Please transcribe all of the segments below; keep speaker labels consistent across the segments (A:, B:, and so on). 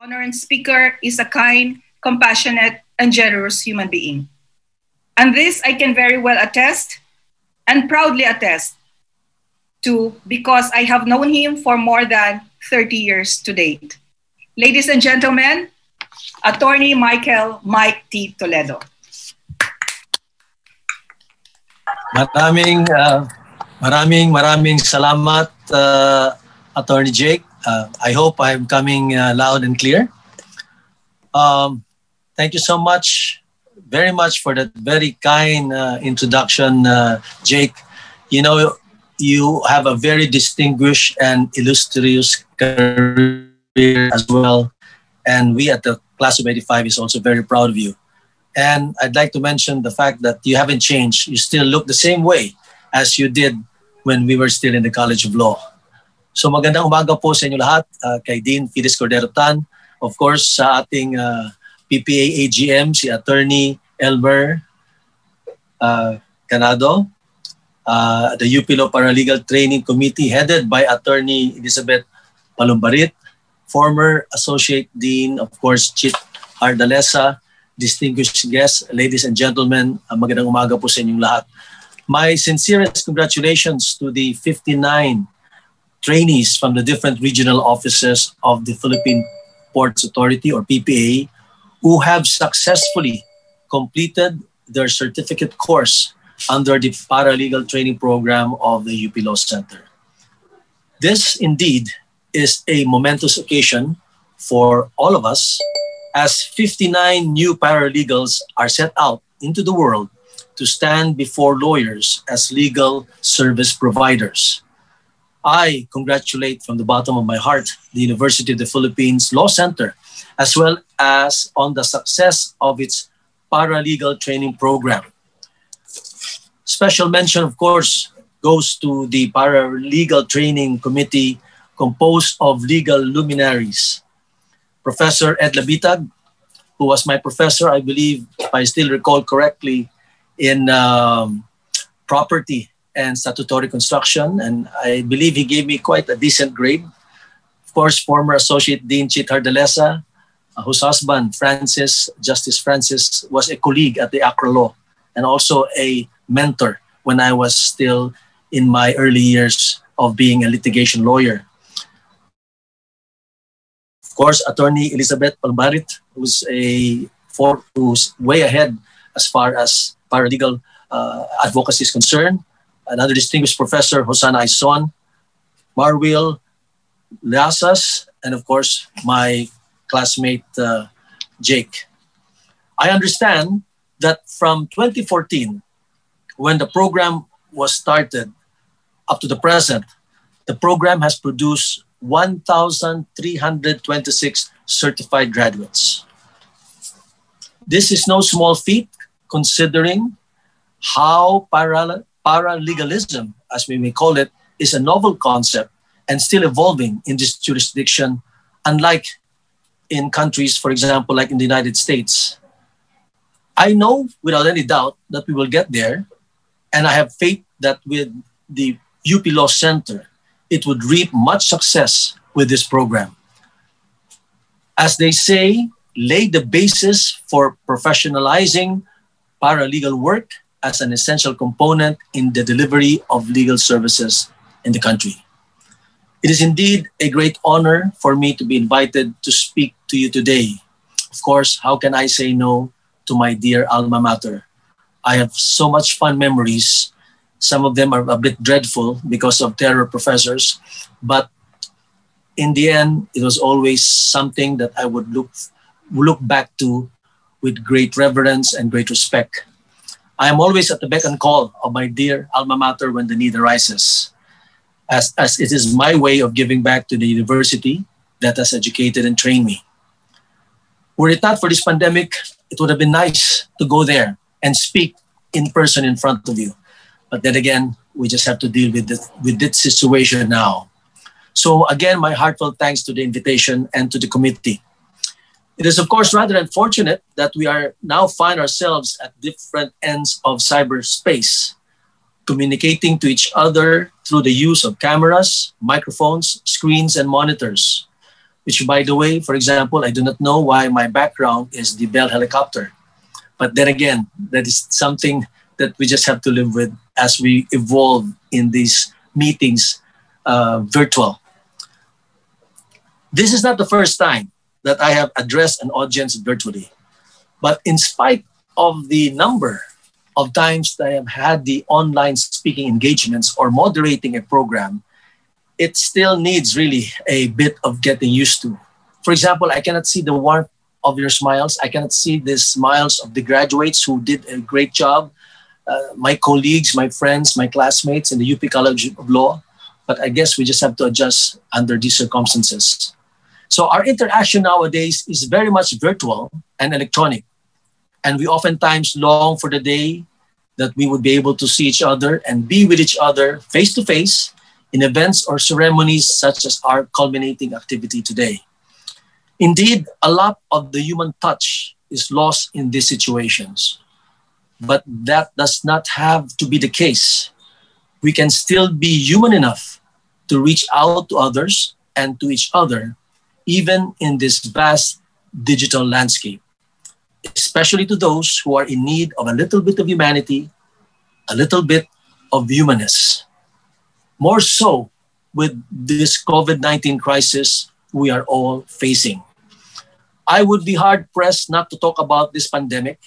A: honored speaker is a kind, compassionate, and generous human being. And this I can very well attest and proudly attest to because I have known him for more than 30 years to date. Ladies and gentlemen, Attorney Michael Mike T. Toledo.
B: Maraming salamat, Attorney Jake. I hope I'm coming loud and clear. Thank you so much, very much for that very kind introduction, Jake. You know, you have a very distinguished and illustrious career as well. And we at the Class of 85 is also very proud of you. And I'd like to mention the fact that you haven't changed. You still look the same way as you did when we were still in the College of Law. So magandang umaga po sa inyo lahat, kay Dean Fides Cordero Tan, of course sa ating PPA AGM, si Attorney Elmer Canado, the UP Law Paralegal Training Committee headed by Attorney Elizabeth Palumbarit, former Associate Dean, of course, Chit Ardalesa, distinguished guests, ladies and gentlemen, magandang umaga po sa inyong lahat. My sincerest congratulations to the 59 trainees from the different regional offices of the Philippine Ports Authority or PPA who have successfully completed their certificate course under the paralegal training program of the UP Law Center. This indeed is a momentous occasion for all of us as 59 new paralegals are set out into the world to stand before lawyers as legal service providers. I congratulate from the bottom of my heart the University of the Philippines Law Center, as well as on the success of its paralegal training program. Special mention, of course, goes to the Paralegal Training Committee composed of legal luminaries. Professor Ed Labitag, who was my professor, I believe, if I still recall correctly, in property and statutory construction, and I believe he gave me quite a decent grade. Of course, former Associate Dean Chit Ardalesa, whose husband, Justice Francis, was a colleague at the Accra Law and also a mentor when I was still in my early years of being a litigation lawyer. Of course, Attorney Elizabeth Palumbarit, who's way ahead as far as paralegal advocacy is concerned. Another distinguished professor, Hosanna Aison, Marwil Liasas, and of course, my classmate, Jake. I understand that from 2014, when the program was started up to the present, the program has produced 1,326 certified graduates. This is no small feat considering how paralegalism, as we may call it, is a novel concept and still evolving in this jurisdiction, unlike in countries, for example, like in the United States. I know without any doubt that we will get there, and I have faith that with the UP Law Center, it would reap much success with this program. As they say, lay the basis for professionalizing paralegal work as an essential component in the delivery of legal services in the country. It is indeed a great honor for me to be invited to speak to you today. Of course, how can I say no to my dear alma mater? I have so much fun memories. Some of them are a bit dreadful because of terror professors, but in the end, it was always something that I would look back to with great reverence and great respect. I am always at the beck and call of my dear alma mater when the need arises, as it is my way of giving back to the university that has educated and trained me. Were it not for this pandemic, it would have been nice to go there and speak in person in front of you. But then again, we just have to deal with this situation now. So again, my heartfelt thanks to the invitation and to the committee. It is, of course, rather unfortunate that we are now find ourselves at different ends of cyberspace, communicating to each other through the use of cameras, microphones, screens, and monitors. which, by the way, for example, I do not know why my background is the Bell helicopter. But then again, that is something that we just have to live with as we evolve in these meetings virtual. This is not the first time that I have addressed an audience virtually. But in spite of the number of times that I have had the online speaking engagements or moderating a program, it still needs really a bit of getting used to. For example, I cannot see the warmth of your smiles. I cannot see the smiles of the graduates who did a great job, my colleagues, my friends, my classmates in the UP College of Law. But I guess we just have to adjust under these circumstances. So our interaction nowadays is very much virtual and electronic. And we oftentimes long for the day that we would be able to see each other and be with each other face to face in events or ceremonies such as our culminating activity today. Indeed, a lot of the human touch is lost in these situations. But that does not have to be the case. We can still be human enough to reach out to others and to each other, even in this vast digital landscape, especially to those who are in need of a little bit of humanity, a little bit of humanness. More so with this COVID-19 crisis we are all facing. I would be hard-pressed not to talk about this pandemic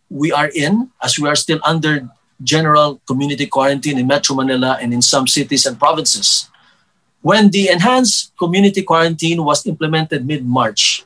B: we are in, as we are still under general community quarantine in Metro Manila and in some cities and provinces. When the enhanced community quarantine was implemented mid-March,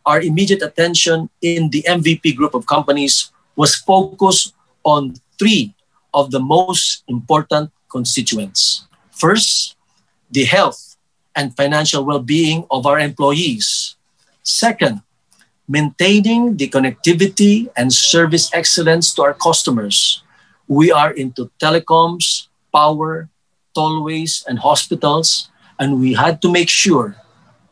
B: our immediate attention in the MVP group of companies was focused on three of the most important constituents. First, the health and financial well-being of our employees. Second, maintaining the connectivity and service excellence to our customers. We are into telecoms, power, tollways, and hospitals, and we had to make sure,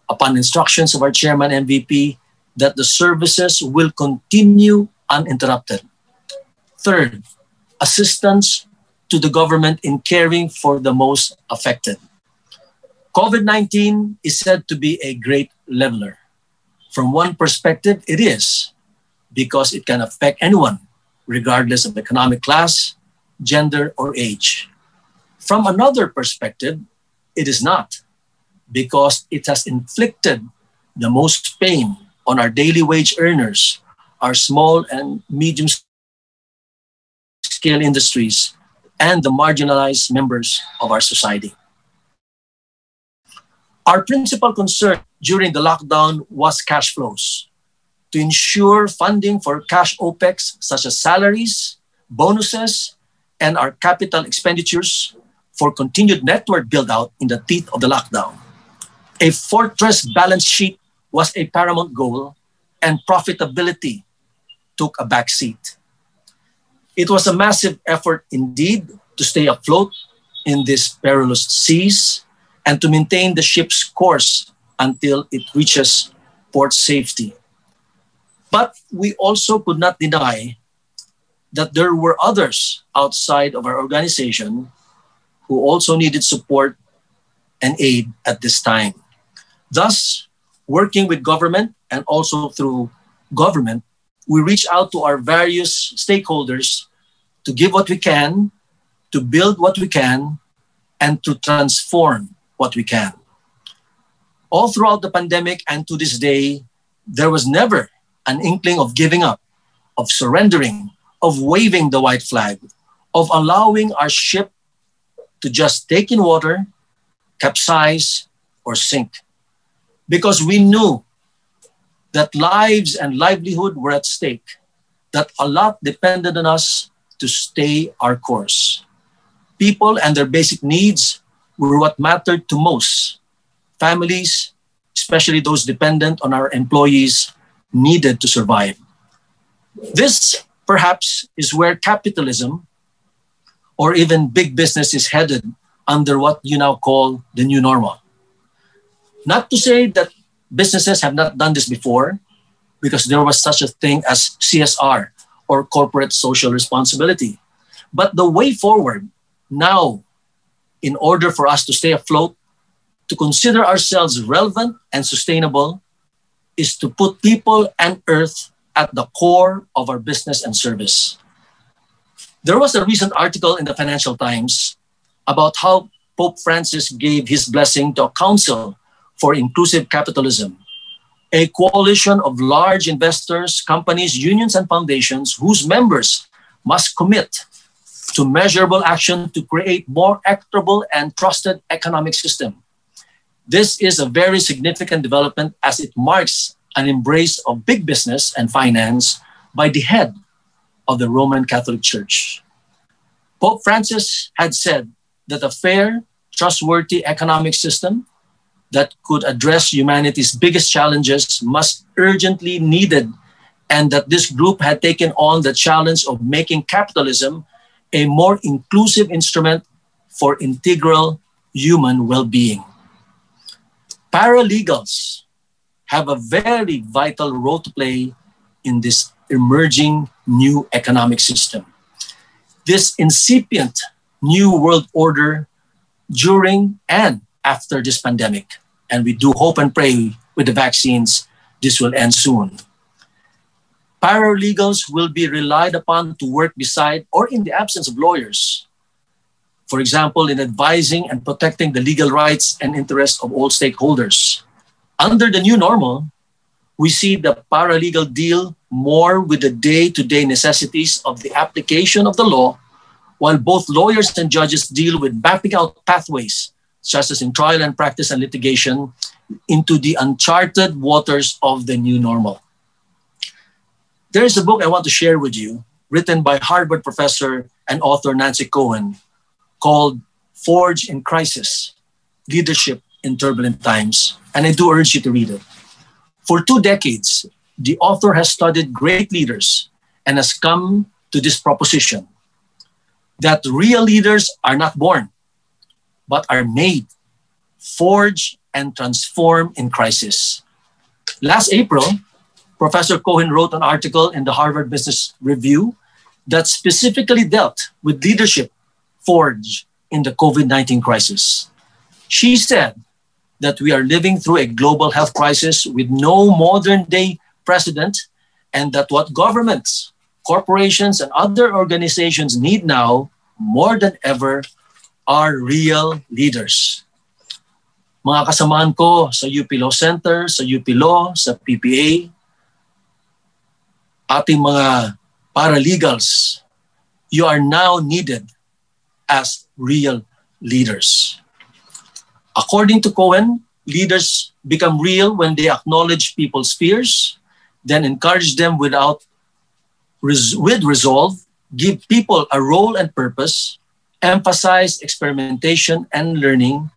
B: upon instructions of our chairman MVP, that the services will continue uninterrupted. Third, assistance to the government in caring for the most affected. COVID-19 is said to be a great leveler. From one perspective, it is, because it can affect anyone, regardless of economic class, gender, or age. From another perspective, it is not, because it has inflicted the most pain on our daily wage earners, our small and medium-scale industries, and the marginalized members of our society. Our principal concern during the lockdown was cash flows, to ensure funding for cash OPEX such as salaries, bonuses, and our capital expenditures for continued network build-out in the teeth of the lockdown. A fortress balance sheet was a paramount goal, and profitability took a backseat. It was a massive effort indeed to stay afloat in these perilous seas and to maintain the ship's course until it reaches port safety. But we also could not deny that there were others outside of our organization who also needed support and aid at this time. Thus, working with government and also through government, we reach out to our various stakeholders to give what we can, to build what we can, and to transform what we can. All throughout the pandemic and to this day, there was never an inkling of giving up, of surrendering, of waving the white flag, of allowing our ship to just take in water, capsize, or sink. Because we knew that lives and livelihood were at stake, that a lot depended on us to stay our course. People and their basic needs were what mattered to most. Families, especially those dependent on our employees, needed to survive. This, perhaps, is where capitalism or even big business is headed under what you now call the new normal. Not to say that businesses have not done this before, because there was such a thing as CSR, or corporate social responsibility. But the way forward now, in order for us to stay afloat, to consider ourselves relevant and sustainable is to put people and earth at the core of our business and service. There was a recent article in the Financial Times about how Pope Francis gave his blessing to a council for inclusive capitalism, a coalition of large investors, companies, unions, and foundations whose members must commit to measurable action to create more equitable and trusted economic system. This is a very significant development as it marks an embrace of big business and finance by the head of the Roman Catholic Church. Pope Francis had said that a fair, trustworthy economic system that could address humanity's biggest challenges must urgently needed, and that this group had taken on the challenge of making capitalism a more inclusive instrument for integral human well-being. Paralegals have a very vital role to play in this emerging new economic system. This incipient new world order during and after this pandemic, and we do hope and pray with the vaccines this will end soon. Paralegals will be relied upon to work beside or in the absence of lawyers. For example, in advising and protecting the legal rights and interests of all stakeholders. Under the new normal, we see the paralegal deal more with the day-to-day necessities of the application of the law, while both lawyers and judges deal with mapping out pathways, such as in trial and practice and litigation, into the uncharted waters of the new normal. There is a book I want to share with you, written by Harvard professor and author Nancy Cohen, called Forged in Crisis, Leadership in Turbulent Times, and I do urge you to read it. For 2 decades, the author has studied great leaders and has come to this proposition that real leaders are not born, but are made, forged, and transformed in crisis. Last April, Professor Cohen wrote an article in the Harvard Business Review that specifically dealt with leadership forged in the COVID-19 crisis. She said that we are living through a global health crisis with no modern-day precedent, and that what governments, corporations, and other organizations need now, more than ever, are real leaders. Mga kasamahan ko sa UP Law Center, sa UP Law, sa PPA, ating mga paralegals, you are now needed as real leaders. According to Cohen, leaders become real when they acknowledge people's fears, then encourage them with resolve, give people a role and purpose, emphasize experimentation and learning,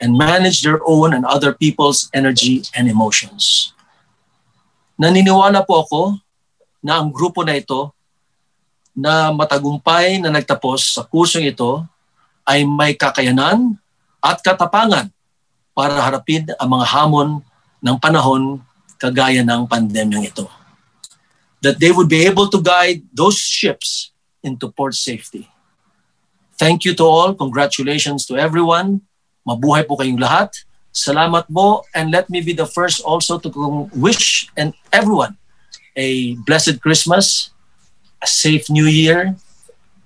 B: and manage their own and other people's energy and emotions. Naniniwala po ako na ang grupo na ito na matagumpay na nagtapos sa kursong ito ay may kakayanan at katapangan para harapin ang mga hamon ng panahon kagaya ng pandemyang ito. That they would be able to guide those ships into port safety. Thank you to all. Congratulations to everyone. Mabuhay po kayong lahat. Salamat po, and let me be the first also to wish and everyone a blessed Christmas, a safe New Year,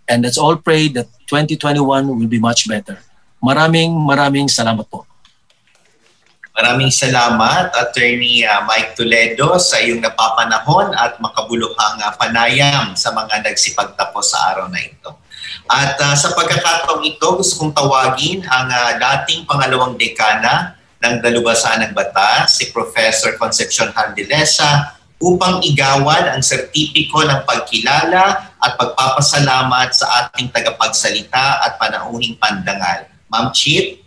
B: and let's all pray that 2021 will be much better. Maraming salamat po.
C: Maraming salamat, Attorney Mike Toledo, sa iyong napapanahon at makabuluhang panayam sa mga nagsipagtapos sa araw na ito. At sa pagkakataong ito, gusto kong tawagin ang dating pangalawang dekana ng Dalubasan ng Batas, si Professor Concepcion Hardilesa, upang igawan ang sertipiko ng pagkilala at pagpapasalamat sa ating tagapagsalita at panauhing pandangal. Ma'am Chit.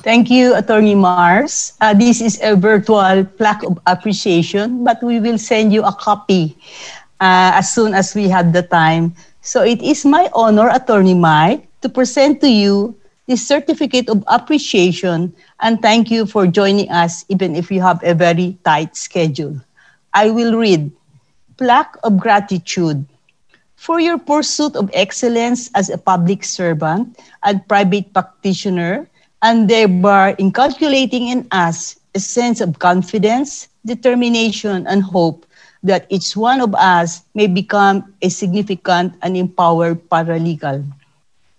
D: Thank you, Attorney Mars. This is a virtual plaque of appreciation, but we will send you a copy as soon as we have the time. So it is my honor, Attorney Mike, to present to you this certificate of appreciation, and thank you for joining us even if you have a very tight schedule. I will read. Plaque of Gratitude. for your pursuit of excellence as a public servant and private practitioner, and thereby inculcating in us a sense of confidence, determination, and hope that each one of us may become a significant and empowered paralegal.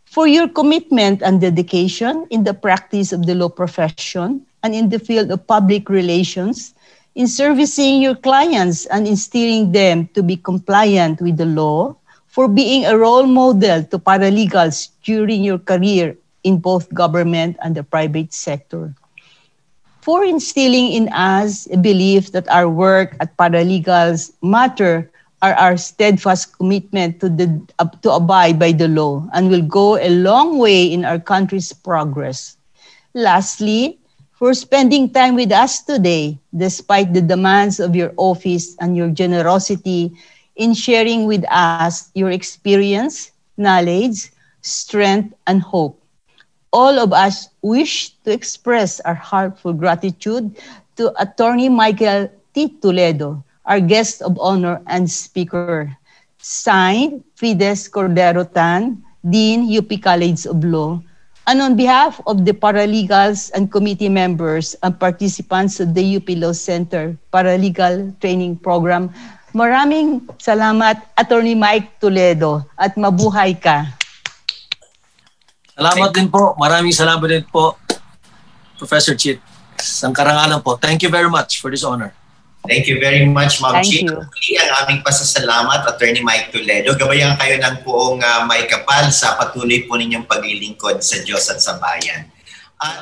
D: For your commitment and dedication in the practice of the law profession and in the field of public relations, in servicing your clients and instilling them to be compliant with the law, for being a role model to paralegals during your career in both government and the private sector, for instilling in us a belief that our work at paralegals matter are our steadfast commitment to abide by the law and will go a long way in our country's progress. Lastly, for spending time with us today, despite the demands of your office and your generosity in sharing with us your experience, knowledge, strength, and hope. All of us wish to express our heartfelt gratitude to Attorney Michael T. Toledo, our guest of honor and speaker. Signed, Fides Cordero Tan, Dean, UP College of Law. And on behalf of the paralegals and committee members and participants of the UP Law Center Paralegal Training Program, maraming salamat, Attorney Mike Toledo, at mabuhay ka.
B: Salamat din po. Maraming salamat din po, Professor Chit. Ang karangalan po. Thank you very much for this honor.
C: Thank you very much, Ma'am
D: Thank
C: Chit.
D: you.
C: Ang aming pasasalamat, Attorney Mike Toledo. Gabayan kayo ng buong may kapal sa patuloy po ninyong paglilingkod sa Diyos at sa bayan.